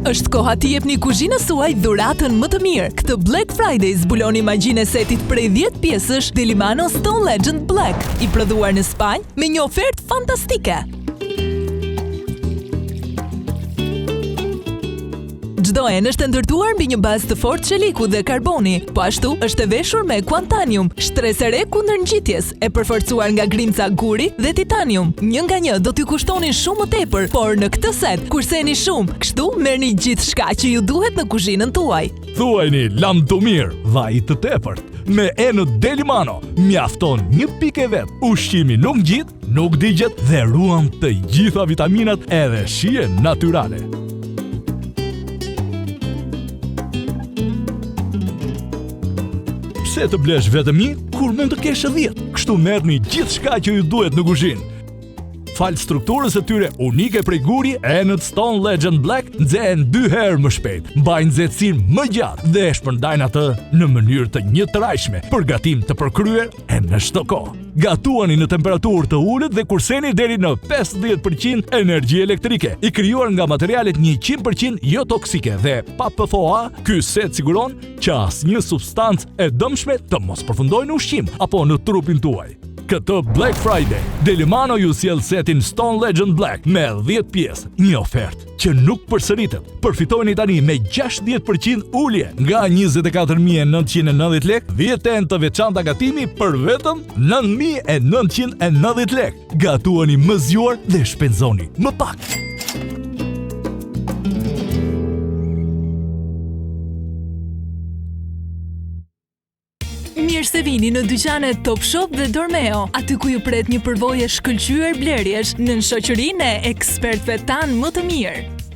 Është koha t'i jepni kuzhinës suaj dhuratën më të mirë. Këtë Black Friday zbuloni magjinë e setit prej 10 pjesësh Delimano Stone Legend Black, i prodhuar në Spanjë me një ofertë fantastike. Çdo enë është ndërtuar mbi një bazë të fortë çeliku dhe karboni, po ashtu është e veshur me Quantanium, shtresë e re kundër ngjitjes, e përforcuar nga grimca guri dhe titanium. Një nga një do t'ju kushtonin shumë më tepër, por në këtë set kurseni shumë, kështu merrni gjithçka që ju duhet në kuzhinën tuaj. Thuajini lam të mirë, vaj të tepërt. Me enët Delimano, mjafton një pikë vet. Ushqimi nuk ngjit, nuk digjet dhe ruan të gjitha vitaminat edhe shije natyrale. Se të blesh vetëm një, kur mund të kesh 10. Kështu merrni gjithçka që ju duhet në kuzhinë. Fal strukturës së tyre unike prej guri, enët Stone Legend Black nxehen 2 herë më shpejt, mbajnë nxehtësinë më gjatë dhe shpërndajnë atë në mënyrë të njëtrajshme për gatim të përkryer e në çdo kohë. Gatuani në temperaturë të ulët dhe kurseni deri në 50% energji elektrike, i krijuar nga materialet 100% jo toksike dhe pa PFOA. Ky set siguron që asnjë substancë e dëmshme të mos përfundojë në ushqim apo në trupin tuaj. Këtë Black Friday, Delimano ju sjell setin Stone Legend Black me 10 pjesë, një ofertë që nuk përsëritet. Përfitojeni tani me 60% ulje nga 24.990 lek, 10 enë të veçanta gatimi për vetëm 9.990 lek. Gatuani më zgjuar dhe shpenzoni më pak. Mirë se vini në dyqanet Top Shop dhe Dormeo, aty ku ju pret një përvojë shkëlqyer blerjesh në shoqërinë e ekspertëve tanë më të mirë.